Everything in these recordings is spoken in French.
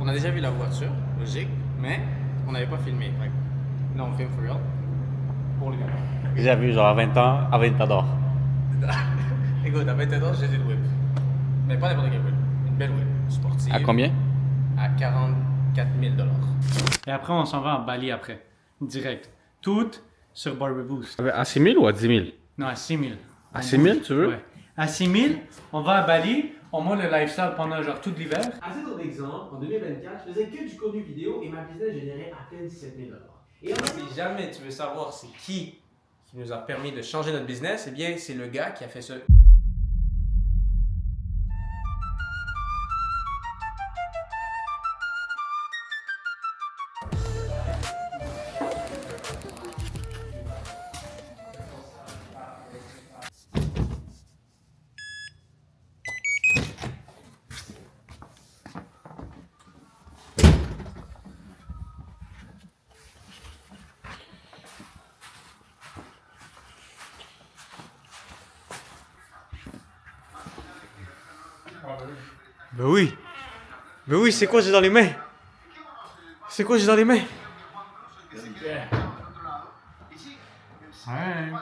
on a déjà vu la voiture, logique, mais on n'avait pas filmé. Fait que là, on filme for real. Pour les gars. J'ai vu genre à 20 ans, à 20 d'or. Écoute, à 20 ans, j'ai dit le whip. Mais pas n'importe quel whip. Une belle whip, sportive. À combien? À 44 000 $. Et après, on s'en va en Bali après. Direct. Tout sur Barber Boost. À 6 000 ou à 10 000? Non, à 6 000. À 6 000, tu veux? Ouais. À 6 000, on va à Bali, on monte le lifestyle pendant genre tout l'hiver. À titre d'exemple, en 2024, je faisais que du contenu vidéo et ma business générait à peine 17 000 $. Et en Si jamais tu veux savoir c'est qui nous a permis de changer notre business, eh bien, c'est le gars qui a fait ça. Ben oui. Ben oui, c'est quoi j'ai dans les mains? C'est quoi j'ai dans les mains? Ouais.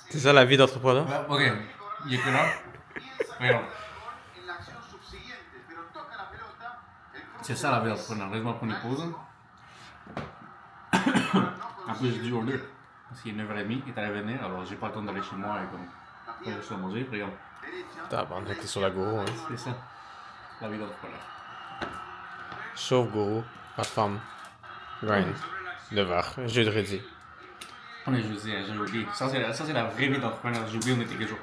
C'est ça la vie d'entrepreneur? Ok, il est quelle heure? Regarde. C'est ça la vie d'entrepreneur. Laisse-moi prendre une pause. En plus, j'ai dû order. Parce qu'il est 9h30 et t'allais venir, alors j'ai pas le temps d'aller chez moi et comme. Pas juste à manger, regarde. Tabarnak, t'es sur la gourou, hein. C'est ça. La vie d'entrepreneur. Sauf gourou, pas de femme. Grind. 9h, jeudi. On est jeudi, hein, j'ai oublié. Ça, c'est la vraie vie d'entrepreneur. J'ai oublié, on était que jour.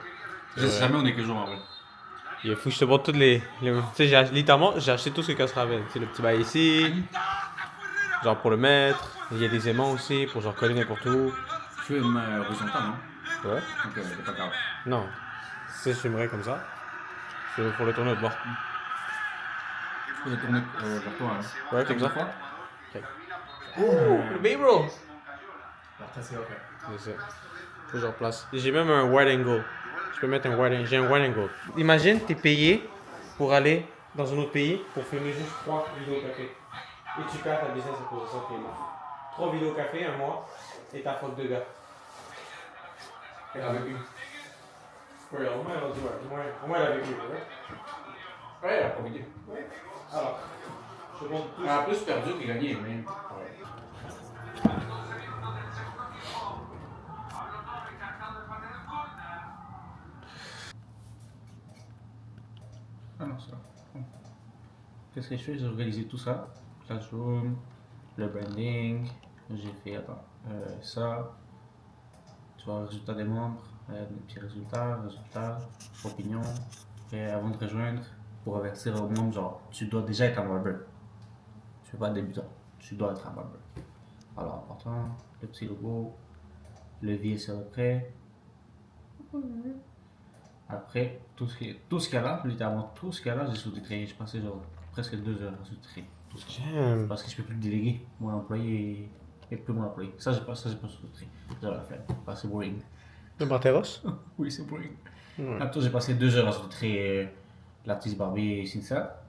Je sais jamais on est que jour en vrai. Il faut que je te montre toutes les... Tu sais, littéralement, j'ai acheté tout ce que ça ramène. Tu sais, le petit bail ici, genre pour le mettre. Il y a des aimants aussi, pour genre coller n'importe où. Tu veux une horizontale, non? Ouais. Ok, c'est pas grave. Non. Si je filmerais comme ça, c'est pour le tourner de bord. Tu veux tourner vers toi, hein? Ouais, comme ça. fois? Ouh, le baby roll! Ça, c'est ok. C'est ça. Faut que je replace. J'ai même un wide angle. Je peux mettre un wide angle. J'ai un wide angle. Imagine, t'es payé pour aller dans un autre pays pour filmer juste 3 vidéos café. Et tu perds ta business à cause de ça, finalement. 3 vidéos café, un mois, et t'as faute 2 gars. Elle a vécu. Oui, au moins elle a dit ouais. Au moins elle a vécu, ouais. Ouais, elle a profité. Alors, je te montre tout Elle a plus perdu que gagné, mais. Ah non, ça. Qu'est-ce que je fais? J'ai organisé tout ça. Classroom, le branding. J'ai fait, attends, ça. Tu vois, résultat des membres, des petits résultats, opinion. Et avant de rejoindre, pour avertir aux membres, genre, tu dois déjà être un barber. Tu ne fais pas débutant, tu dois être un barber. Alors, important, le petit logo, levier sur le prêt. Après, tout ce qu'il y a là, littéralement tout ce qu'il y a là, j'ai sous-titré. J'ai passé genre presque 2 heures à sous-titrer. Parce que je peux plus le déléguer. Mon employé est plus mon employé. Ça, j'ai pas sous-titré. J'avais la flemme. C'est boring. Le Barteros? Oui, c'est boring. Ouais. Après, j'ai passé 2 heures à sous-titrer l'artiste barbier et Cynthia.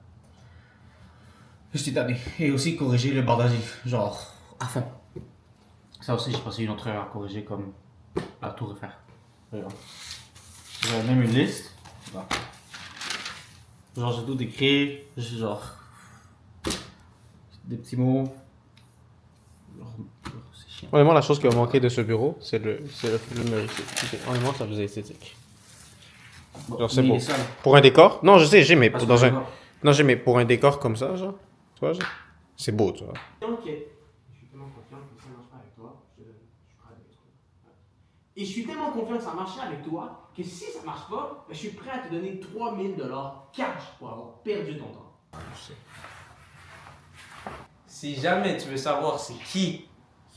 Je suis tanné. Et aussi corriger le bordage, genre à fond. Ça aussi, j'ai passé une autre heure à corriger comme à tout refaire. Regarde. J'avais même une liste. Voilà. Genre, j'ai tout écrit. Genre. Des petits mots. Genre, c'est chiant. Honnêtement, la chose qui a manqué de ce bureau, c'est le film. Honnêtement, ça faisait esthétique. Genre, c'est Mais beau. il est sale. Pour un décor? Non, je sais, j'ai, mais Parce dans que un. d'accord. Non, j'ai, mais pour un décor comme ça, genre. Tu vois, genre, c'est beau, tu vois. Ok. Je suis tellement confiant que ça ne marche pas avec toi. Je suis prêt à te détruire. Et je suis tellement confiant que ça marcherait avec toi que si ça marche pas, ben, je suis prêt à te donner 3 000 $ cash pour avoir perdu ton temps. Si jamais tu veux savoir c'est qui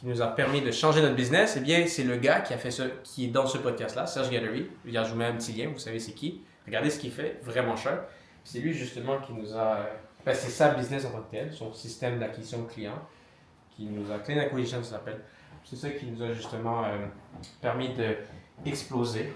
nous a permis de changer notre business, eh bien, c'est le gars qui a fait ça, qui est dans ce podcast-là, Serge Gallery. Je vous mets un petit lien, vous savez c'est qui. Regardez ce qu'il fait, vraiment cher. C'est lui justement qui nous a. Ben, c'est sa business en tant que tel, son système d'acquisition client, qui nous a. Clean Acquisition, ça s'appelle. C'est ça qui nous a justement permis d'exploser.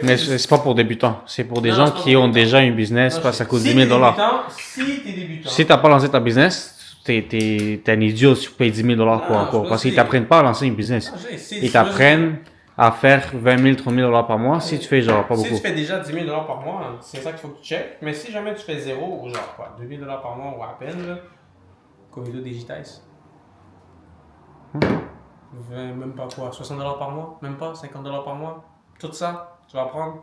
Mais c'est pas pour débutants. C'est pour des Non, gens c'est pas qui pour ont débutants. déjà une business, Non, parce que ça coûte si 10 000 $. Si t'es débutant. Si t'as pas lancé ta business, t'es un idiot si tu payes 10 000 $ pour Non, un je cours. peux Parce qu'ils aussi. t'apprennent pas à lancer une business. Ah, Ils t'apprennent à faire 20 000, 30 000 $ par mois si tu fais genre pas Si beaucoup. tu fais déjà 10 000 $ par mois, c'est ça qu'il faut que tu checkes. Mais si jamais tu fais 0 ou genre quoi, 2 000 $ par mois ou à peine, là, Comido Digitais. Même pas quoi, 60 $ par mois, même pas 50 $ par mois. Tout ça, tu vas prendre.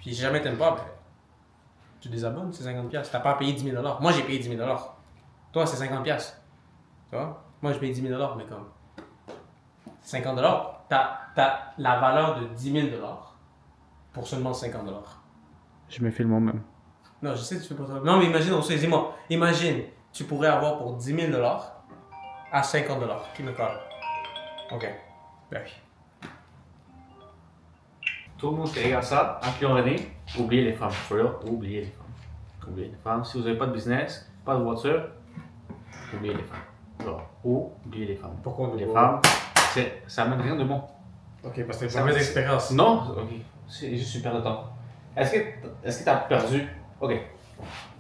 Puis si jamais t'aimes pas, ben, tu désabonnes, c'est 50$. T'as pas à payer 10 000 $. Moi j'ai payé 10 000 $. Toi c'est 50$. Tu vois? Moi j'ai payé 10 000 $, mais comme 50$, t'as la valeur de 10 000 $ pour seulement 50$. Je me filme moi-même. Non, je sais que tu fais pas ça. Non, mais imagine, dis-moi, imagine, tu pourrais avoir pour 10 000 $ à 50$. Qui me colle? Ok. Ben oui. Tout le monde qui regarde ça, incluant René, oubliez les femmes. For real, oubliez les femmes. Oubliez les femmes. Si vous n'avez pas de business, pas de voiture, oubliez les femmes. Genre, oubliez les femmes. Pourquoi on Les doit- femmes, ça amène rien de bon. Ok, parce que c'est une mauvaise expérience. Non, ok. C'est juste une perte de temps. Est-ce que tu as perdu. Ok.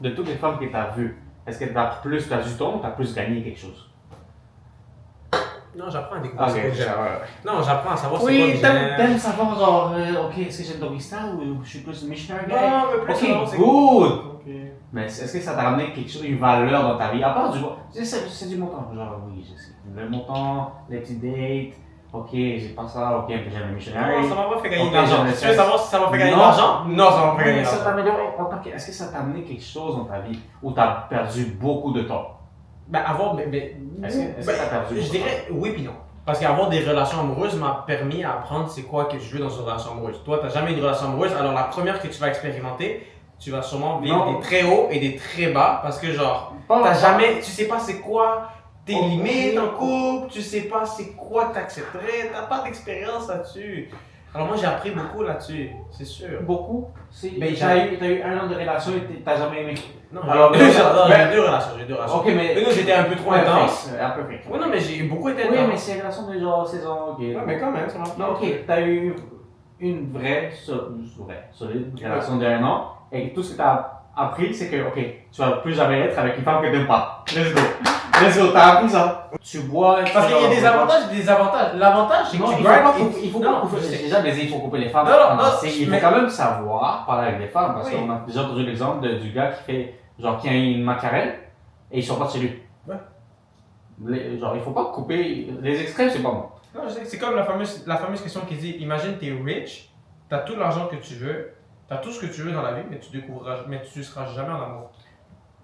De toutes les femmes que tu as vues, est-ce que tu as plus perdu du temps ou tu as plus gagné quelque chose? Non, j'apprends à découvrir ce que Ok, j'aime. Non, j'apprends à savoir c'est quoi oui, que j'aime. t'aimes savoir genre, ok, est-ce que j'aime doggy style ou je suis plus missionary guy? Non, mais plus Ok, savoir c'est good! Ok. Mais est-ce que ça t'a ramené quelque chose, une valeur dans ta vie? À part du c'est du montant. Genre, oui, je sais. Le montant, les petits dates, ok, j'ai pas ça, ok, mais j'aime le missionary. Non, ça m'a pas fait gagner Ok, de l'argent. j'en ai Tu fait. veux savoir si ça m'a fait gagner de Non. l'argent? Non, ça m'a fait gagner Mais de ça t'a l'argent. amélioré en tant que. Est-ce que ça t'a amené quelque chose dans ta vie où t'as perdu beaucoup de temps? Ben, avoir. Est-ce que t'as perdu Je beaucoup de dirais oui puis non. Parce qu'avoir des relations amoureuses m'a permis d'apprendre c'est quoi que je veux dans une relation amoureuse. Toi, t'as jamais eu une relation amoureuse, alors la première que tu vas expérimenter, tu vas sûrement vivre Non. des très hauts et des très bas parce que genre, Pas- tu sais pas c'est quoi tes Ok. limites en couple, tu sais pas c'est quoi que t'accepterais, t'as pas d'expérience là-dessus. Alors moi j'ai appris beaucoup là-dessus, c'est sûr. Beaucoup? Mais T'as eu un an de relation et t'as jamais aimé? Non, Alors, j'ai mais- deux relations, j'ai deux relations. Ok, mais. Mais nous j'étais un peu trop intense. Un peu fake. Oui non mais j'ai beaucoup été Oui, mais intense. c'est une relation de genre saison, ok. Ouais, mais quand même, ça m'a Non, ok, t'as eu une vraie, solide relation de 1 an, et tout ce que t'as appris, c'est que, ok, tu vas plus jamais être avec une femme que t'aimes pas. Let's go. Let's go, t'as appris ça. Tu bois. Parce qu'il y a des avantages et des avantages. L'avantage, c'est que Non, tu il faut pas grindes. couper, il faut pas Non, couper. je sais. J'ai déjà baisé, il faut couper les femmes. Non, non, non, Il faut mais- quand même savoir parler avec les femmes, parce Oui. qu'on a déjà entendu l'exemple du gars qui fait, genre, qui a une macarelle, et ils sont pas de chez lui. Ouais. Genre, il faut pas couper, les extrêmes, c'est pas bon. Non, je sais, c'est comme la fameuse question qui dit imagine t'es rich, t'as tout l'argent que tu veux, t'as tout ce que tu veux dans la vie, mais tu seras jamais en amour.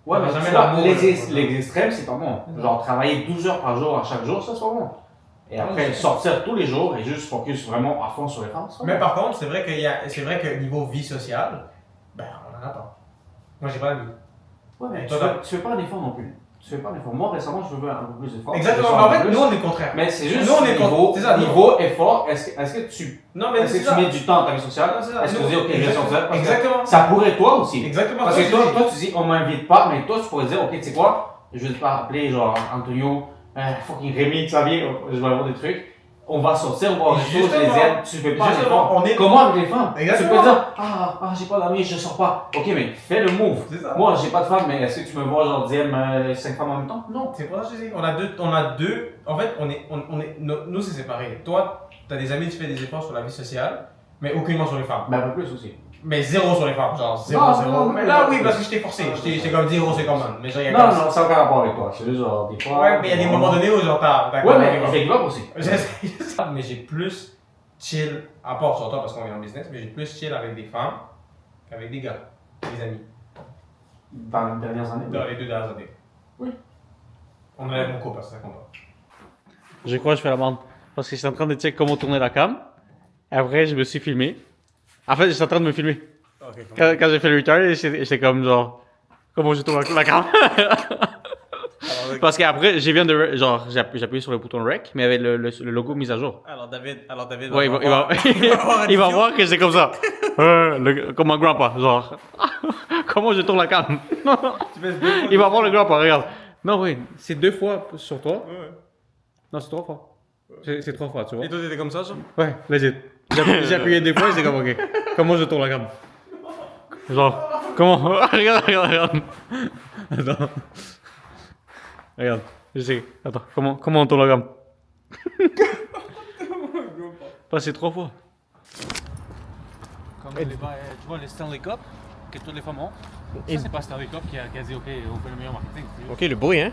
Ouais, mais Jamais tu vois, l'amour, les extrêmes, c'est pas bon. Genre, travailler 12 heures par jour à chaque jour, ça, c'est pas bon. Et après, sortir tous les jours et juste focus vraiment à fond sur les femmes, c'est pas Mais bon. par contre, c'est vrai que niveau vie sociale, ben on en a pas. Moi j'ai pas d'amis. Ouais, mais Toi, tu fais pas un effort non plus. Tu fais pas un effort. Moi, récemment, je veux un peu plus d'effort. Exactement, Je mais sors en un fait, peu nous plus. on est le contraire. Mais c'est juste nous, on est niveau, c'est ça, nous- niveau effort, est-ce que tu, Non, mais est-ce c'est que ça. tu mets du temps dans ta vie sociale? Non, c'est ça. Est-ce que Nous- tu dis, ok, je vais sortir? Parce que Exactement. ça pourrait toi aussi. Exactement. Parce ça, que je toi, dis. toi, tu dis, on m'invite pas, mais toi, tu pourrais dire, ok, tu sais quoi, je vais pas appeler genre Antonio, fucking Rémi, Xavier, je vais avoir des trucs. On va sortir, on va au resto, je les Justement. aide, tu fais pas Justement, l'effort. on est- Comment avec les femmes? Exactement. Tu peux dire, j'ai pas d'amis, je sors pas. Ok, mais fais le move. C'est ça. Moi, j'ai pas de femme, mais est-ce que tu me vois genre DM 5 femmes en même temps? Non. C'est pour ça que je dis, on a deux, en fait, nous c'est séparé. Toi, t'as des amis, tu fais des efforts sur la vie sociale, mais aucunement sur les femmes. Mais un peu plus aussi. Mais zéro sur les femmes, genre zéro, Non, zéro. non, Mais non, là, non, oui, non. parce que je t'ai forcé. J'étais comme zéro, c'est comme un. Mais genre, il y a Non, comme non, ça n'a aucun rapport avec toi. C'est juste genre des fois. Ouais, mais il y a des moments donnés où genre t'as. Ouais, mais je fais give up aussi. J'essaie ça, mais j'ai plus chill, à part sur toi parce qu'on est en business, mais j'ai plus chill avec des femmes qu'avec des gars, des amis, Dans les dernières années. dans les 2 dernières années. Oui. On enlève mon couple parce que ça compte pas. Je crois que je fais la bande. Parce que j'étais en train de checker comment tourner la cam. Après, je me suis filmé. En fait, j'étais en train de me filmer. Quand j'ai fait le return, j'étais comme genre. Comment je tourne la cam? Parce qu'après, j'ai appuyé sur le bouton rec, mais avec le logo mis à jour. Alors David Ouais, il va voir que c'est comme ça. Comme un grandpa, genre. Comment je tourne la cam? Il va voir le grandpa, regarde. Non, oui, c'est 2 fois sur toi. Non, c'est 3 fois. C'est 3 fois, tu vois. Et toi, t'étais comme ça, genre? Ouais, legit. J'ai appuyé 2 fois et c'est comme, ok. Comment je tourne la gamme? Genre, comment? Regarde. Attends. Regarde, je sais. Attends, comment on tourne la gamme? Passer 3 fois. Comme tu vois les Stanley Cup que toutes les femmes ont. Ça, c'est pas Stanley Cup qui a dit, ok, on fait le meilleur marketing. Ok, le bruit, hein?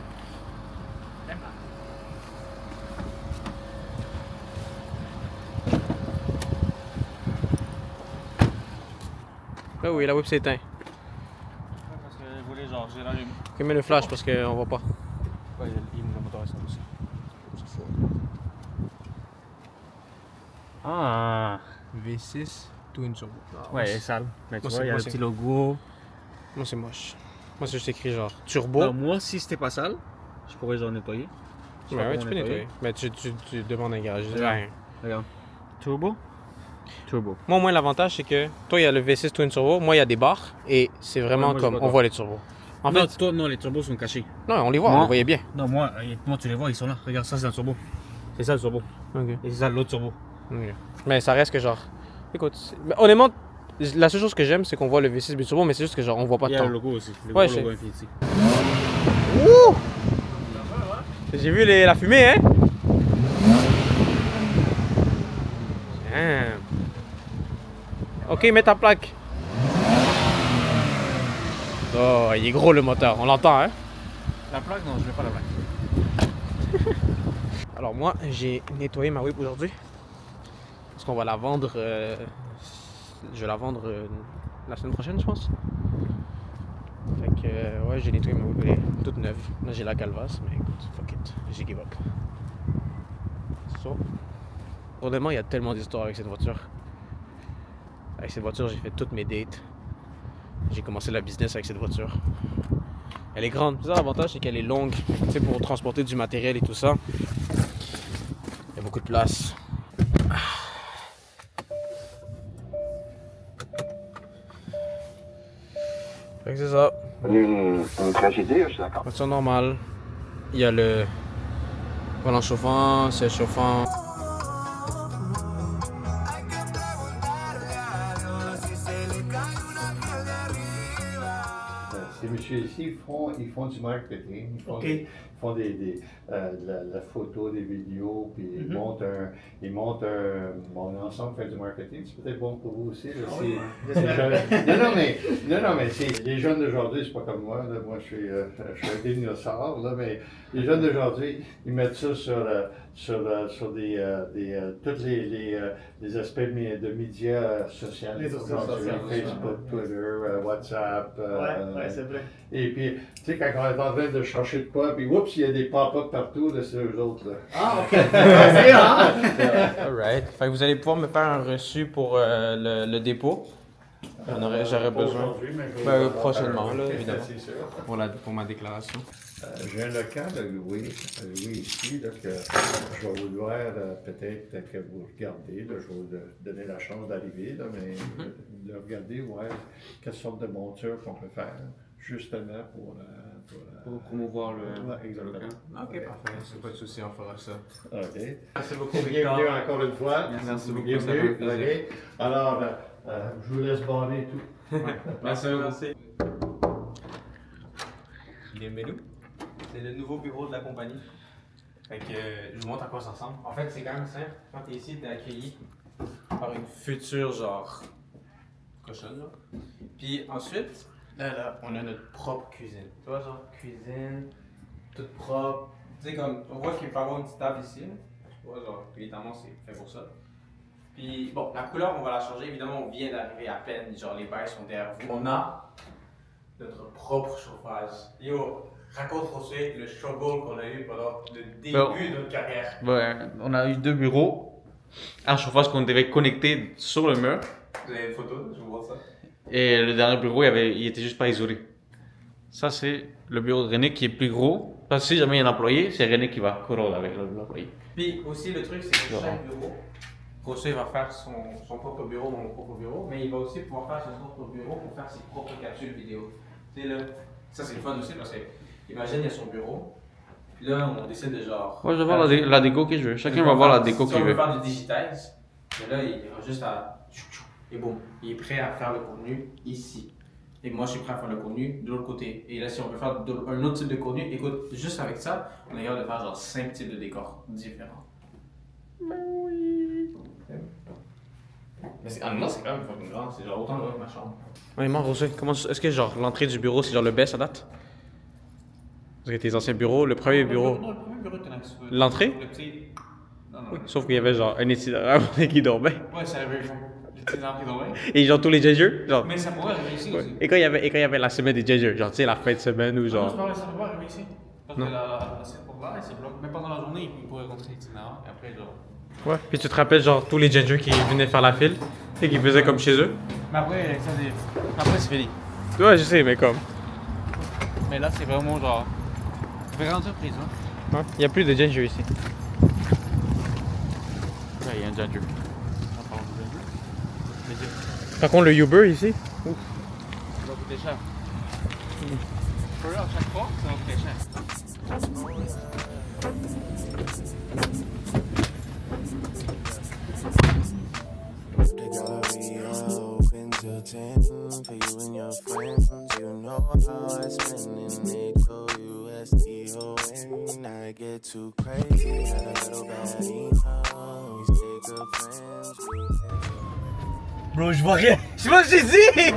Ah oui, la web s'est éteinte. Parce que je voulais, genre, j'ai l'allume. Ok, mets le flash parce qu'on voit pas. Ouais, le moteur est aussi. Ah, V6 Twin Turbo. ouais, elle est sale. Mais tu Moi, vois, c'est- il y a moi, le c'est- petit logo. Moi, c'est moche. Moi, c'est juste écrit genre turbo. Non, moi, si c'était pas sale, je pourrais genre nettoyer. Je sais pas Ouais, comment tu peux nettoyer. Mais tu demandes un garage. Ouais. Regarde. Turbo. Turbo. Moi, au moins, l'avantage, c'est que toi, il y a le V6 Twin Turbo. Moi, il y a des barres. Et c'est vraiment Ouais, moi, je comme vois on pas. voit les turbos. En Non, fait, toi, non, les turbos sont cachés. non, on les voit, Moi- on les voyait bien. Non, moi, tu les vois, ils sont là. Regarde, ça, c'est un turbo. C'est ça le turbo. Ok. Et c'est ça l'autre turbo. Mais ça reste que genre. Écoute, mais honnêtement, la seule chose que j'aime, c'est qu'on voit le V6 biturbo, mais c'est juste que genre on voit pas Il de y a le temps. logo aussi. Le Ouais, gros je logo sais. Infinity. J'ai vu la fumée, hein? Damn. Ok, mets ta plaque. Oh, il est gros le moteur, on l'entend, hein? La plaque, non, je mets pas la plaque. Alors moi, j'ai nettoyé ma whip aujourd'hui. Parce qu'on va la vendre. Je vais la vendre la semaine prochaine, je pense. Fait que, ouais, j'ai nettoyé ma whip, elle est toute neuve. Là, j'ai la calvasse, mais écoute, fuck it, j'ai give up. So, honnêtement, il y a tellement d'histoires avec cette voiture. Avec cette voiture, j'ai fait toutes mes dates. J'ai commencé la business avec cette voiture. Elle est grande. Ça, l'avantage, c'est qu'elle est longue. Tu sais, pour transporter du matériel et tout ça. Il y a beaucoup de place. Fait que c'est ça. Une tragédie, je suis d'accord. Voiture normale. Il y a le volant chauffant, siège chauffant. Ces messieurs ici, ils font du marketing, ils font de la photo, des vidéos, puis ils montent un ensemble, faire du marketing. C'est peut-être bon pour vous aussi. Là, non, mais les jeunes d'aujourd'hui, c'est pas comme moi. Là. Moi, je suis un dinosaure, là, mais les jeunes d'aujourd'hui, ils mettent ça sur tous les aspects de médias sociaux. Les réseaux sociaux, Facebook, Twitter, WhatsApp. Ouais, c'est vrai. Et puis, tu sais, quand on est en train de chercher de quoi, puis oups, il y a des pop-up partout, là, c'est eux autres. Là. Ah, ok. C'est hein? Alright. Fait que vous allez pouvoir me faire un reçu pour le dépôt. J'aurais besoin. Aujourd'hui, mais je vais Ben, le faire prochainement, là, ok, évidemment. c'est sûr. Pour ma déclaration. J'ai un local à louer ici, là, que je vais vouloir peut-être que vous regardez. Là, je vais vous donner la chance d'arriver, là, mais de regarder, ouais, quelle sorte de monture qu'on peut faire, justement pour promouvoir le. Ouais, exactement. Ok, parfait. C'est pas de souci, on fera ça. OK. Merci beaucoup, Bienvenue encore une fois. Merci beaucoup, Bienvenue. ça fait plaisir. OK. Alors, je vous laisse barrer tout. Merci. Bienvenue. C'est le nouveau bureau de la compagnie. Fait que je vous montre à quoi ça ressemble. En fait, c'est quand même simple. Quand tu es ici, tu es accueilli par une future genre cochonne là. Puis ensuite, là, on a notre propre cuisine. Tu vois, genre cuisine, toute propre. Tu sais, comme on voit qu'il peut y avoir une petite table ici. Là. Tu vois, genre, évidemment, c'est fait pour ça. Puis bon, la couleur, on va la changer. Évidemment, on vient d'arriver à peine. Genre, les bails sont derrière vous. On a notre propre chauffage. Yo, raconte José le struggle qu'on a eu pendant le début de notre carrière. Ouais, on a eu 2 bureaux. Un chauffage qu'on devait connecter sur le mur. Vous avez une photo, je vous montre ça. Et le dernier bureau, il était juste pas isolé. Ça, c'est le bureau de René qui est plus gros. Parce que si jamais il y a un employé, c'est René qui va corroder avec l'employé. Puis aussi, le truc, c'est que chaque bureau, José va faire son propre bureau, mon propre bureau, mais il va aussi pouvoir faire son propre bureau pour faire ses propres capsules vidéo. Tu sais, là, ça c'est le fun aussi parce que, imagine, il y a son bureau, Puis là, on décide de genre. Ouais, je vais voir la déco que je veux. Chacun va voir la déco Si qu'il on veut veut. faire du digitize, mais là, il a juste à. Et bon, il est prêt à faire le contenu ici. Et moi, je suis prêt à faire le contenu de l'autre côté. Et là, si on veut faire un autre type de contenu, écoute, juste avec ça, on est capable de faire genre 5 types de décors différents. Mais c'est, non, c'est quand même fucking grand. C'est genre autant grand que ma chambre. Ouais, moi, Rosé, est-ce que genre l'entrée du bureau, c'est genre le best à date? Parce que tes anciens bureaux, le premier bureau. Non, le premier bureau était nice. L'entrée? Le petit. Non, non. Oui. Sauf qu'il y avait genre un itinérant qui dormait. Ouais, ça avait fond. Les petits arbres qui dormaient. Et genre tous les gingers, genre. Mais ça pourrait arriver ici Ouais. aussi. Et quand il y avait la semaine des gingers, genre tu sais la fin de semaine ou Non, c'est genre. pas vrai, ça peut pas arriver ici. Parce Non. que cette porte-là, elle se bloque. Même pendant la journée, ils pourraient rentrer l'itinérant. Et après, genre. Ouais. Puis tu te rappelles genre tous les gingers qui venaient faire la file et qui faisaient comme chez eux. Mais après, après c'est fini. Ouais, je sais, mais comme. Mais là, c'est vraiment genre. C'est grande surprise, hein. Ouais. Il y a plus de gingers ici. Ouais, il y a un ginger. Par contre, le Uber ici. Ça va coûter cher. Pour eux, à chaque fois, ça va coûter cher. The gallery open till 10 for you and your friends. You know how I spend in H-O-U-S-T-O-N. I get too crazy, got a little baddie now. We stay good friends. Bro, je vois rien. Je sais pas ce que j'ai dit.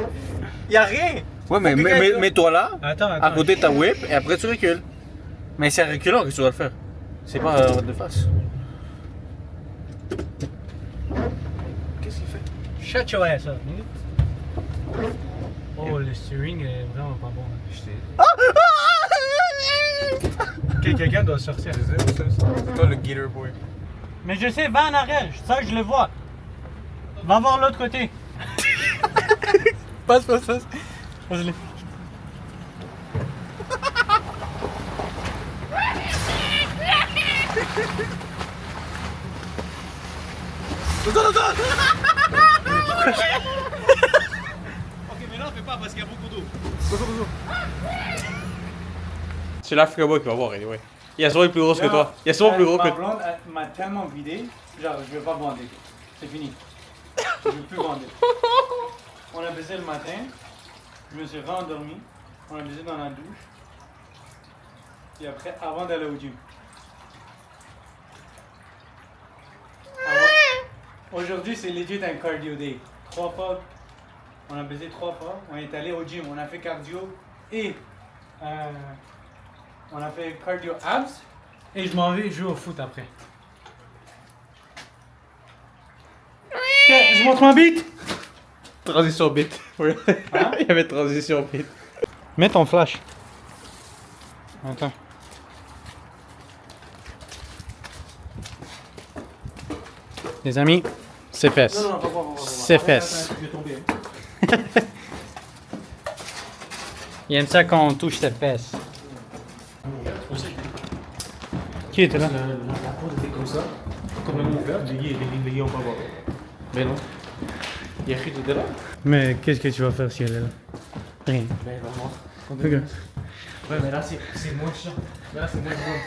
Y'a rien. Ouais, mais mets-toi là, Attends, à côté de ta whip, et après tu recules. Mais c'est en reculant que tu dois le faire. C'est pas de face. Qu'est-ce qu'il fait? Shut your ass up, nigga. Oh, le steering est vraiment pas bon. Quelqu'un doit sortir. C'est toi le Gator Boy. Mais je sais, va en arrière, ça je le vois. Va voir l'autre côté. Passe. Vas-y. Ok, mais là, on fait pas parce qu'il y a beaucoup d'eau. C'est l'Africa Boy qui va voir, anyway. Il y a souvent plus gros que toi. Il y a souvent plus gros que Ma toi. blonde m'a tellement vidé, genre je vais pas bander. C'est fini. Je veux plus bander. On a baisé le matin, je me suis rendormi, on a baisé dans la douche. Et après, avant d'aller au gym. Aujourd'hui, c'est legit un cardio day. 3 fois, on a baisé 3 fois, on est allé au gym, on a fait cardio et on a fait cardio abs et je m'en vais jouer au foot après. Ok, je montre ma bite. Transition bit. Oui. Il y avait transition bit. Mets ton flash. Attends. Les amis, c'est fesses. C'est fesses. Je vais tomber. Il aime ça quand on touche ses fesses. Qui était là? La pause était comme ça. Comme le mot vert. Les gars ont pas voir. Ben non. Il y a qui était là? Mais qu'est-ce que tu vas faire si elle est là? Rien. Ben, vraiment. Regarde. Ouais, mais là, c'est moins chiant. Là, c'est moins drôle.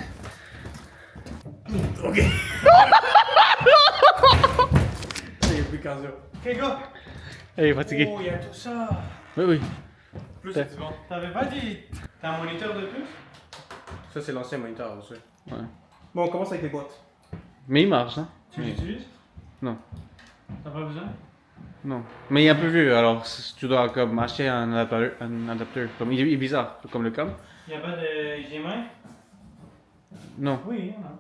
Il y a plus qu'un zéro. Ok, go! Elle est fatiguée. Oh, il y a tout ça. Oui, oui. Plus, c'est bon. T'avais pas dit. T'as un moniteur de plus? Ça, c'est l'ancien moniteur, aussi. Ouais. Bon, on commence avec les boîtes. Mais il marche, hein? Tu l'utilises? Non. T'as pas besoin? Non. Mais il est un peu vieux, alors tu dois comme acheter un adapteur. Comme, il est bizarre, comme le cam. Il y a pas de G-main? Non. Oui, il y en a.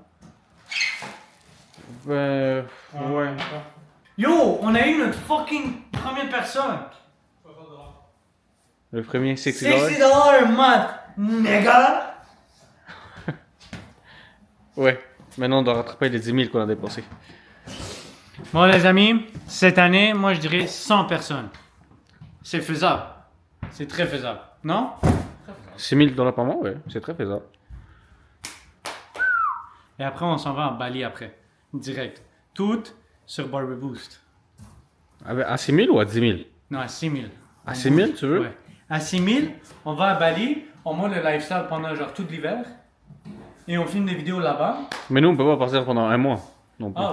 Ouais. Yo, on a eu notre fucking première personne. Le premier $60. $60 mat, nigga. Ouais. Maintenant, on doit rattraper les 10 000 qu'on a dépensés. Bon les amis, cette année, moi je dirais 100 personnes. C'est faisable. C'est très faisable. Non? $6 par mois, ouais. C'est très faisable. Et après, on s'en va à Bali après. Direct. Tout sur Barber Boost. À 6 000 ou à 10 000? Non, à 6 000. À 6 000, tu veux? Ouais. À 6 000, on va à Bali, on monte le lifestyle pendant genre tout l'hiver. et on filme des vidéos là-bas. Mais nous, on peut pas partir pendant un mois non plus.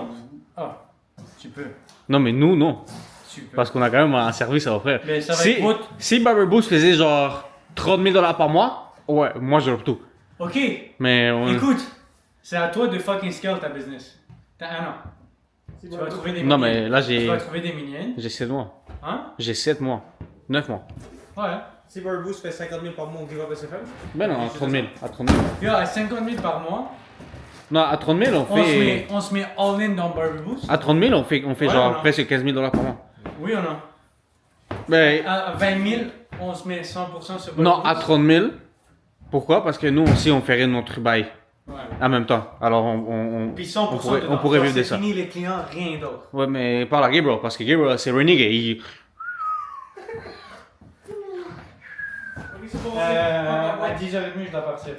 Tu peux. Non, mais nous, non. Tu peux. Parce qu'on a quand même un service à offrir. Mais ça va Si, être votre... si Barber Boost faisait genre 30 000 $ par mois, ouais, moi je tout. Ok, Mais on... écoute, c'est à toi de fucking scale ta business. T'as un an. Tu vas trouver des Non, millions. mais là, Tu vas trouver des millions. j'ai 7 mois. Hein? J'ai 7 mois. 9 mois. Ouais. Si Barber Boost fait 50 000 par mois, on give up SFM? Ben non, à 30 000. À 30 000. Yo, à 50 000 par mois, Non, à 30 000, on se met all-in dans Barber Boost. À 30 000, on fait Ouais, genre non. presque 15 000 $ par mois. Oui ou non? Ben, À 20 000, on se met 100% sur Barber non, Boost. à 30 000. Pourquoi? Parce que nous aussi, on ferait notre bail Ouais. en même temps. Alors, on Puis 100% dedans. on pourrait Genre, vivre de c'est ça. fini les clients, rien d'autre. Ouais, mais parle à Gabriel, parce que Gabriel, c'est renegade. Il... À 10h30, je dois partir.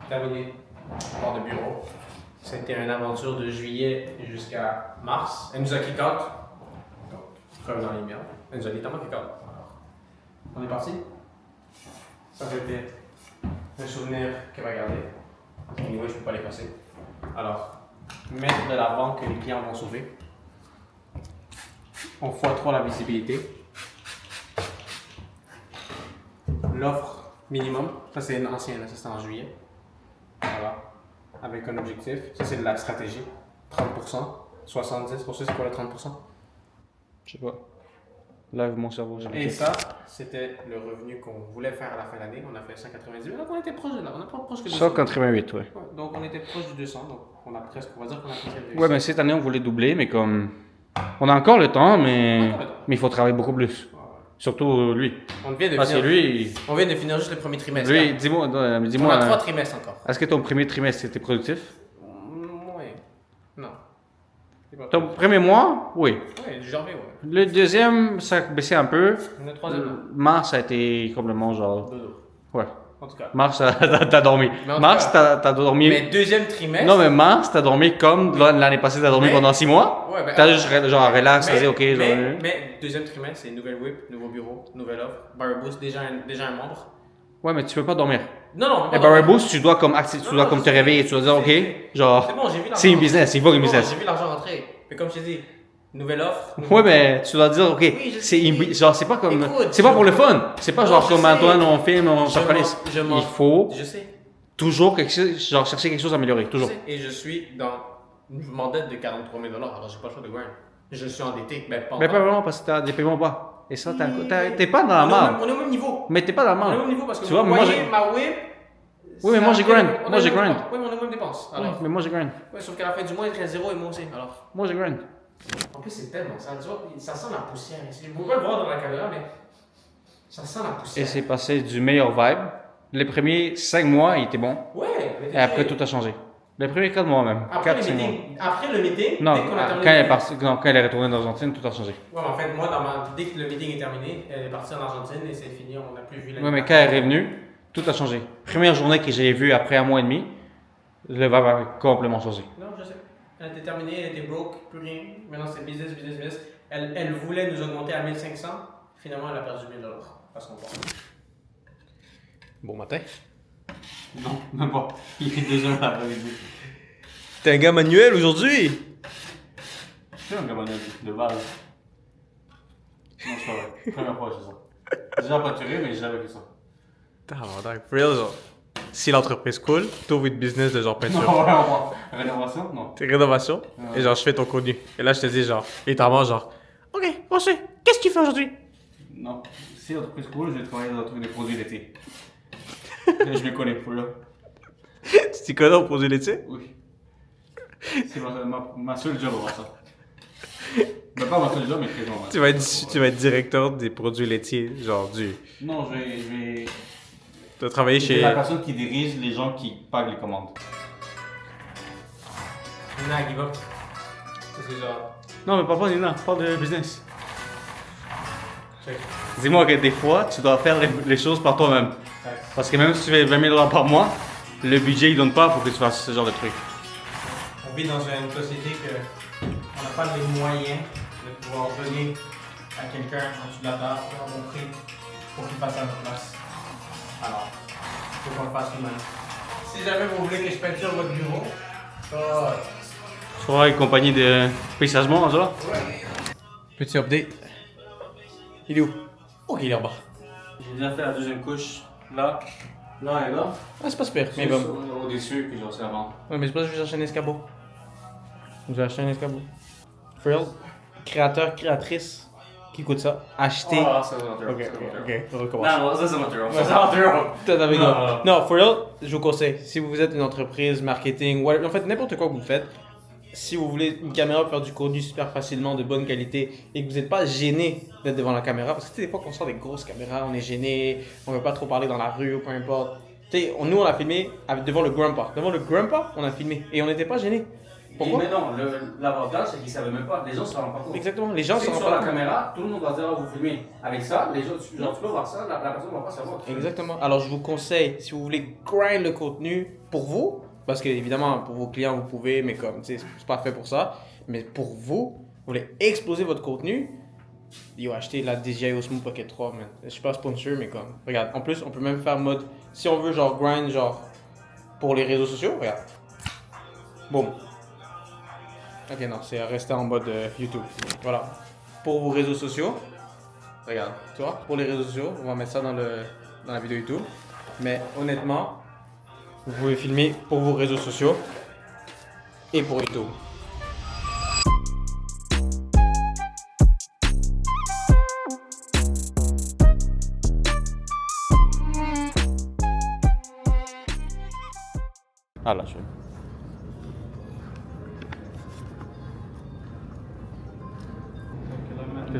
Terminé. Port de bureau. C'était une aventure de juillet jusqu'à mars. Elle nous a kick out. Donc, comme dans les miens. Elle nous a littéralement kick out. Alors, on est parti. Ça c'était un souvenir qu'elle va garder. Anyway, je peux pas l'effacer. Alors, mettre de l'avant que les clients vont sauver. On x3 la visibilité. L'offre minimum, ça c'est une ancienne, ça c'était en juillet. Voilà. Avec un objectif. Ça c'est de la stratégie. 30%, 70%. Pour ça, c'est quoi le 30%? Je sais pas. Lève mon cerveau. Et ça, c'était le revenu qu'on voulait faire à la fin de l'année. On a fait 190 000. Donc on était proche de là. On n'a pas proche que 200. 188, ouais. Ouais, donc on était proche du 200. Donc on a presque, on va dire qu'on a presque réussi. Ouais, mais cette année, on voulait doubler, mais comme... On a encore le temps, mais... Encore le temps. Mais il faut travailler beaucoup plus. Ouais, ouais. Surtout lui. On vient de Parce que finir. lui... On vient de finir juste le premier trimestre. Lui, dis-moi... on a 3 trimestres encore. est-ce que ton premier trimestre, c'était productif? Ouais. Non. C'est pas Ton premier mois, oui. Ouais, du janvier, ouais. Le deuxième, ça a baissé un peu. Le troisième, non. Mars a été complètement genre... Dodo. Ouais. En tout cas. Mars, t'as dormi. Mais en tout Mars, cas- t'as dormi... Mais deuxième trimestre. Non, mais Mars, t'as dormi comme l'année passée, t'as dormi Mais- pendant 6 mois. Ouais, ben, T'as juste genre relax, mais, vas-y, ok, genre... mais deuxième trimestre, c'est nouvelle whip, nouveau bureau, nouvelle offre. Barber Boost, déjà un membre. Ouais, mais tu peux pas dormir. Non, non. Et Barber Boost, tu dois comme tu dois comme te réveiller, tu dois dire, ok, genre... C'est bon, j'ai vu l'argent. C'est une business, il faut une C'est bon, business. J'ai vu l'argent rentrer. Mais comme je t'ai dit, nouvelle offre. Ouais, mais tu dois dire, ok, Oui, je c'est sais. genre, c'est pas comme... Écoute, C'est pas je- pour le fun. C'est pas Non, genre je comme sais. Antoine, on filme, on Je s'organise. m'en- Il faut Je sais. toujours quelque chose, genre chercher quelque chose à améliorer, toujours. Je sais. Et je suis dans une dette de 43 000 $. Alors, j'ai pas le choix de grind. Je suis endetté. Ben, pas Mais pas encore. vraiment parce que t'as des paiements bas. Et ça, t'es pas dans la On est marde. au même niveau. Mais t'es pas dans la On est au marde. même niveau parce que Tu vois, vous moi, voyez j'ai- ma whip. Oui, mais moi, j'ai grind. Moi, j'ai grind. Oui, mais on a les mêmes dépenses. Ouais, Alors, mais moi, j'ai grind. ouais, sauf qu'à la fin du mois, il reste 0 et moi aussi. Alors, Moi, j'ai grind. en plus, c'est tellement ça. Tu vois, ça sent la poussière ici. Vous pouvez pas le voir dans la caméra, mais ça sent la Et poussière. c'est passé du meilleur vibe. Les premiers 5 mois, il était bon. Ouais, mais Et après, tout a changé. Les premiers 4 mois même. Après 4-5 le mois. meeting, après le meeting, Non, dès qu'on a terminé. quand elle est partie, non, quand elle est retournée d'Argentine, tout a changé. Ouais, mais en fait, moi, dès que le meeting est terminé, elle est partie en Argentine et c'est fini, on n'a plus vu la. Ouais, mais quand elle est revenue, tout a changé. Première journée que j'ai vue après un mois et demi, le vibe a complètement changé. Non, je sais. Elle était terminée, elle était broke, plus rien. Maintenant, c'est business, business, business. Elle voulait nous augmenter à 1500. Finalement, elle a perdu 1000 $. Parce qu'on part. Bon matin. Non, même pas. Il est 2 heures l'après-midi. T'es un gars manuel aujourd'hui? C'est un gamin de base. Non, c'est pas vrai. Première fois que je fais ça. J'ai déjà pâturé, mais j'ai jamais fait ça. Tabarnak, for real, genre. Si l'entreprise cool, t'ouvres une business de genre Non, peinture. ouais, on va. Rénovation? Non. T'es rénovation, et genre je fais ton contenu. Et là je te dis genre, littéralement genre, ok, on sait, qu'est-ce que tu fais aujourd'hui? Non. Si l'entreprise cool, je vais travailler dans un truc de produits laitiers. Là, je me connais pour là. Tu t'y connais au produit laitier? Oui. C'est ma seule job avant ça. Mais pas ma seule job, mais présent. Tu vas être directeur des produits laitiers, genre du. Non, je vais. Tu vas travailler C'est chez. la personne qui dirige les gens qui paguent les commandes. Nina, give up. C'est genre. Non, mais pas Nina, parle de business. Check. Dis-moi que des fois, tu dois faire les choses par toi-même. Parce que même si tu fais 20 000 $ par mois, le budget il donne pas pour que tu fasses ce genre de truc. On vit dans une société que on n'a pas les moyens de pouvoir donner à quelqu'un en dessous de la table un bon prix pour qu'il fasse à notre place. Alors, faut qu'on le fasse nous-mêmes. Si jamais vous voulez que je peinture votre bureau, Tu vas compagnie de paysagement, ça? Petit update. Il est où? Ok, il est en bas. J'ai déjà fait la deuxième couche là et là. Ah, c'est pas super. Mais Mais bon. au-dessus, puis genre c'est avant. Ouais, mais c'est pas que je vais acheter un escabeau. Je vais acheter un escabeau. Frill, créateur, créatrice, qui coûte ça. Acheter. Ah, ça c'est naturel. Ok, on recommence. Non, ça c'est naturel. Ça c'est naturel. Tout avec Non, moi. Non, for real, je vous conseille. Si vous êtes une entreprise, marketing, whatever, en fait, n'importe quoi que vous faites, si vous voulez une caméra pour faire du contenu super facilement, de bonne qualité, et que vous n'êtes pas gêné d'être devant la caméra, parce que tu sais, des fois qu'on sort des grosses caméras, on est gêné, on ne veut pas trop parler dans la rue ou peu importe. Tu sais, nous, on a filmé devant le grandpa. Devant le grandpa, on a filmé. Et on n'était pas gêné. Pourquoi? Mais non, l'avantage c'est qu'ils savaient même pas. Les gens se rendent pas compte. Exactement, les gens Si sont sur la caméra, tout le monde va dire oh, vous filmez. Avec ça, les autres, genre tu peux voir ça, la personne va pas savoir. Exactement. Alors, je vous conseille, si vous voulez grind le contenu pour vous, parce que évidemment, pour vos clients, vous pouvez, mais comme, tu sais, c'est pas fait pour ça. Mais pour vous, vous voulez exploser votre contenu, yo, achetez la DJI Osmo Pocket 3, man. Je suis pas sponsor, mais comme, regarde. En plus, on peut même faire mode, si on veut, genre, grind, genre, pour les réseaux sociaux, regarde. Boum. Ok, non, c'est rester en mode YouTube. Voilà. Pour vos réseaux sociaux, regarde, tu vois, pour les réseaux sociaux, on va mettre ça dans la vidéo YouTube. Mais honnêtement, vous pouvez filmer pour vos réseaux sociaux et pour YouTube. Ah là, je...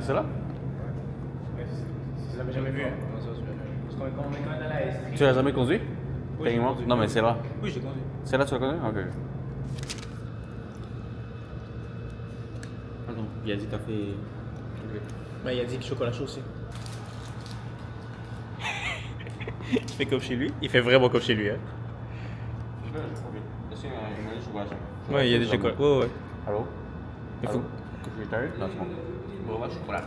C'est là? Je l'avais jamais vu. Tu l'as jamais conduit? Techniquement? Non, mais c'est là. Oui, j'ai conduit. C'est là, tu l'as conduit? Ok. Attends, il a dit que t'as fait... Mais il a dit que chocolat chaud aussi. Il fait comme chez lui. Il fait vraiment comme chez lui, hein. Ouais, il y a des chocolats. Ouais, ouais. Allô? Il faut... Computer? Non, c'est bon. Bon, là, chocolat.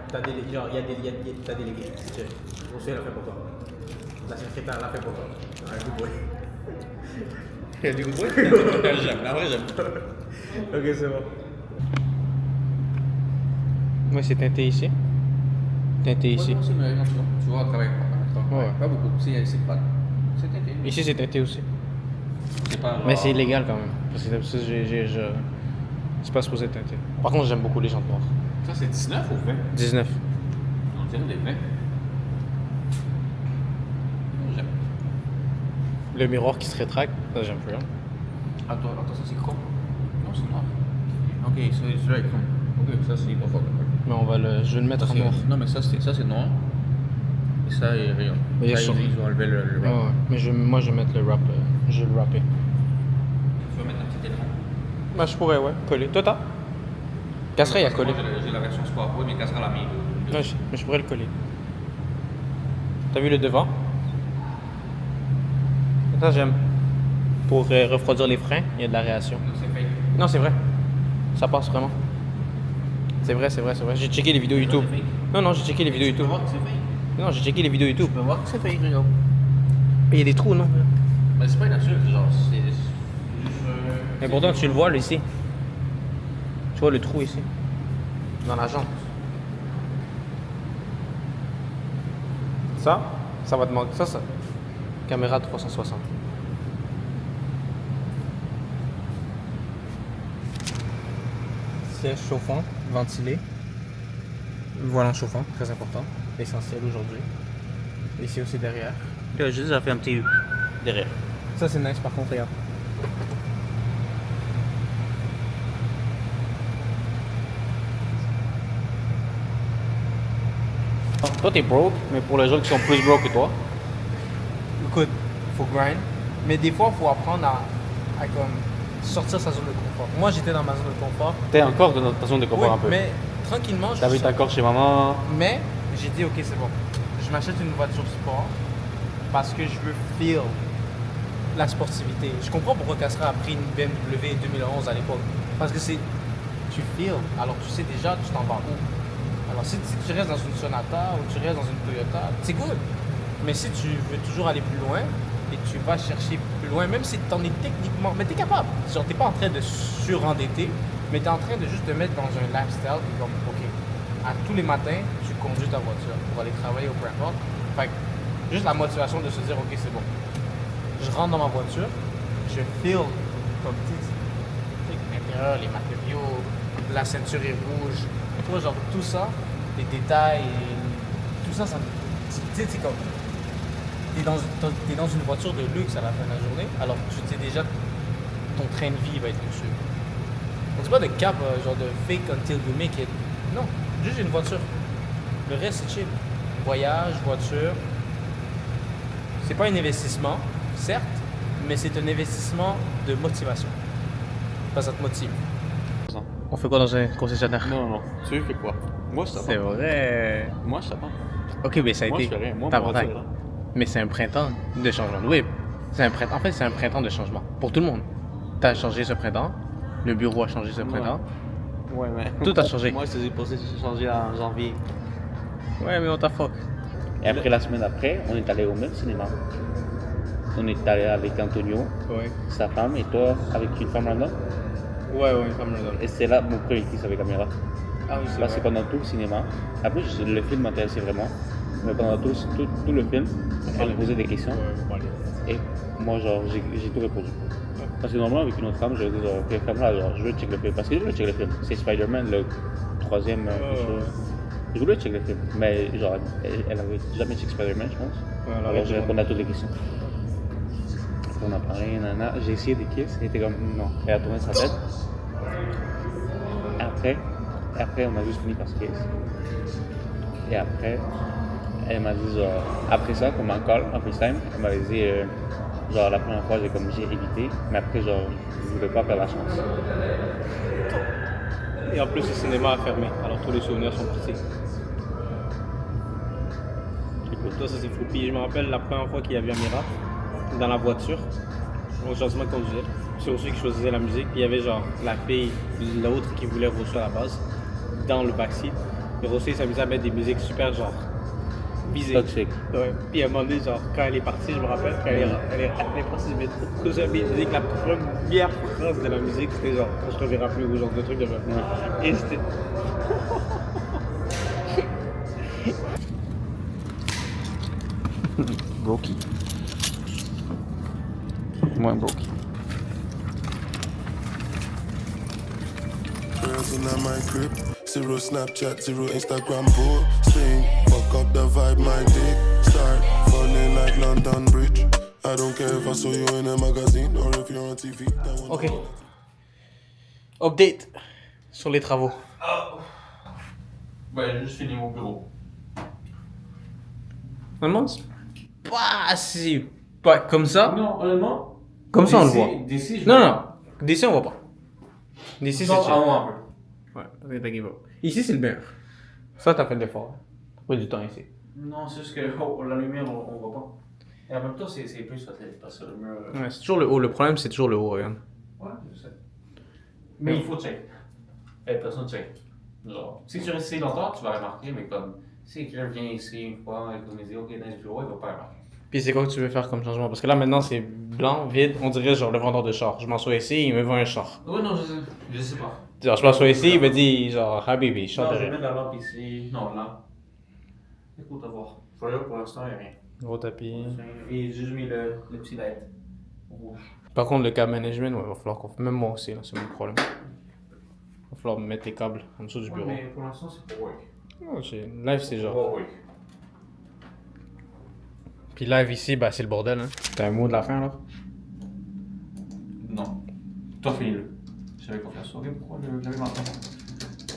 T'as délégué, genre, t'as délégué. Rousseau, elle a fait pour toi. La secrétaire, elle a fait pour toi. Un good boy. Il y a du goût. J'aime, la vraie j'aime. Ok, c'est bon. Ouais, c'est teinté ici. Teinté ici. C'est mais non, tu vois, travailler. Ouais. Pas beaucoup, c'est pas... C'est teinté. Ici, c'est teinté aussi. C'est pas... Mais c'est illégal quand même. Parce que d'habitude, c'est pas supposé être teinté. Par contre, j'aime beaucoup les jantes noires. Ça, c'est 19 ou 20? 19. On dirait des 20. J'aime. Le miroir qui se rétracte, ça j'aime plus. Hein. Attends, ça c'est chrome? Non, c'est noir. Ok, c'est vrai, chrome. Ok, ça c'est pas fort. Mais je vais le mettre en noir. Non, mais ça c'est noir. Et ça est rayon. Mais il y a Ça, sur- ils ont enlevé le Ouais, wrap. ouais. Mais moi, je vais mettre le wrap. Je vais le wrapper. Tu vas mettre un petit écran. Bah, je pourrais, ouais, coller. Toi, t'as? Casserait, il y a collé. Moi, j'ai la version sport. Oui, mais Casserait l'a mis. Ouais, mais je pourrais le coller. T'as vu le devant? Ça, j'aime. Pour refroidir les freins, il y a de l'aération. Non, c'est fake. Non, c'est vrai. Ça passe vraiment. C'est vrai. J'ai checké les vidéos YouTube. Non, j'ai checké les vidéos Tu peux YouTube. voir que c'est fake. Non, j'ai checké les vidéos YouTube. Tu peux voir que c'est fake, regarde. Mais il y a des trous, non? Mais c'est pas naturel, genre, c'est juste... Mais pourtant, tu le vois, là, ici. Tu vois le trou ici. Dans la jambe. Ça va te manquer. Ça. Caméra 360. Siège chauffant, ventilé. Volant chauffant, très important. Essentiel aujourd'hui. Ici aussi derrière. J'ai déjà fait un petit derrière. Ça, c'est nice par contre, regarde. Toi, t'es broke, mais pour les gens qui sont plus broke que toi. Écoute, faut grind. Mais des fois, faut apprendre à comme sortir sa zone de confort. Moi, j'étais dans ma zone de confort. T'es encore dans ta zone de confort un peu. mais tranquillement, je T'habites encore chez maman. Mais j'ai dit, ok, c'est bon. Je m'achète une voiture sport parce que je veux feel la sportivité. Je comprends pourquoi Castra a pris une BMW 2011 à l'époque. Parce que c'est. Tu feel, alors tu sais déjà tu t'en vas où. Alors si tu restes dans une Sonata ou tu restes dans une Toyota, c'est good. Mais si tu veux toujours aller plus loin et tu vas chercher plus loin, même si t'en es techniquement... Mais t'es capable. Genre, t'es pas en train de surendetter, mais t'es en train de juste te mettre dans un lifestyle qui est comme, OK, à tous les matins, tu conduis ta voiture pour aller travailler ou peu importe. Fait que juste la motivation de se dire, OK, c'est bon. Je rentre dans ma voiture, je feel comme l'intérieur, les matériaux, la ceinture est rouge. Tu vois, genre tout ça, les détails, tout ça, tu sais, c'est comme... T'es dans une voiture de luxe à la fin de la journée, alors tu sais déjà ton train de vie va être luxueux. On dit pas de cap, genre de fake until you make it. Non, juste une voiture. Le reste, c'est chill. Voyage, voiture. C'est pas un investissement, certes, mais c'est un investissement de motivation. Parce que ça te motive. On fait quoi dans un concessionnaire? Non. Tu fais quoi? Moi, je t'apprends. C'est vrai. Moi, je t'apprends. Ok, mais ça a Moi, été je fais rien. Moi, ta mon bataille. voiture, là. Mais c'est un printemps de changement de whip. En fait, c'est un printemps de changement. Pour tout le monde. T'as changé ce printemps. Le bureau a changé ce printemps. Ouais, mais. Tout a changé. Moi, je te pensé changer en janvier. Ouais, mais on t'a fuck. Et après, la semaine après, on est allé au même cinéma. On est allé avec Antonio, Ouais. sa femme, et toi avec une femme random. Ouais, une femme random. Et c'est là mon premier kiss avec caméra. Ah oui, c'est Parce que vrai. pendant tout le cinéma, après le film m'intéressait vraiment, mais pendant tout le film, elle me posait des questions. Et moi, genre, j'ai tout répondu. Parce que normalement, avec une autre femme, j'aurais dit, genre, ok, femme-là, genre, je veux checker le film. Parce que je voulais checker le film. C'est Spider-Man, le troisième quelque chose. Je voulais checker le film, mais genre, elle avait jamais checké Spider-Man, je pense. Alors, j'ai répondu à toutes les questions. Après, on a parlé, nanana. J'ai essayé des kiss, elle était comme, non. Elle a tourné sa tête. Après, on a juste fini par se kiss. Et après, elle m'a dit, genre, après ça, comme en call, en FaceTime, elle m'avait dit, genre, la première fois, j'ai évité, mais après, genre, je voulais pas perdre la chance. Et en plus, le cinéma a fermé, alors tous les souvenirs sont partis. Pour toi, ça c'est fou. Puis je me rappelle la première fois qu'il y avait un miracle dans la voiture, on gentiment conduisait. C'est aussi qui choisissait la musique. Puis il y avait genre la fille, l'autre qui voulait Rosso à la base, dans le backseat. Et Rosso il s'amusait à mettre des musiques super genre visées. Toxique. Ouais. Puis à un moment donné, genre quand elle est partie, je me rappelle, quand elle est partie du métro, Rosso a dit que la première phrase de la musique c'était genre je te reverrai plus ou genre de trucs de même. Et c'était. Brokey. Moins brokey. Girls in my crib, zero Snapchat, zero Instagram posting. Fuck up the vibe, my dick start falling like London Bridge. I don't care if I saw you in a magazine or if you're on TV. Ok. Update sur les travaux. Ben, j'ai juste fini mon bureau. Honnêtement, c'est pas si... Pas comme ça. Non, honnêtement. Comme ça, on le voit. D'ici, je Non, vois non. D'ici, on voit pas. D'ici, c'est Genre, chill. en haut un peu. Ouais, t'as give up. Ici, c'est le meilleur. Ça, t'as fait de l'effort. T'as pris du temps ici. Non, c'est juste que la lumière, on voit pas. Et en même temps, c'est plus facile parce que le mur. Ouais, c'est toujours le haut. Le problème, c'est toujours le haut, regarde. Ouais, je sais. Mais il faut check. Et personne check. Genre, si tu restes ici longtemps, tu vas remarquer, mais comme si quelqu'un vient ici une fois et qu'on me dit ok, dans ce bureau, il va pas remarquer. Puis c'est quoi que tu veux faire comme changement? Parce que là, maintenant, c'est blanc, vide. On dirait genre le vendeur de char. Je m'assois ici, il me vend un char. Ouais, non, je sais pas. Genre, je m'assois ici, il me dit genre, Habibi, char Non, de je vais rêve. mettre la lampe ici. Non, là. Écoute, à voir. Pour l'instant, il n'y a rien. Gros tapis. J'ai juste mis le petit light rouge. Par contre, le câble management, ouais, va falloir qu'on... Même moi aussi, là, c'est mon problème. Va falloir me mettre les câbles en dessous du Ouais, bureau. mais pour l'instant, c'est pour work. Non, live, c'est genre... Pour work. Puis live ici, bah c'est le bordel, hein. T'as un mot de la fin, là? Non. Toi, finis-le. J'avais confiance. Ok, pourquoi j'avais maintenant?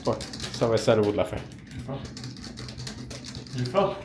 Ouais, ça va être ça le mot de la fin. J'ai peur.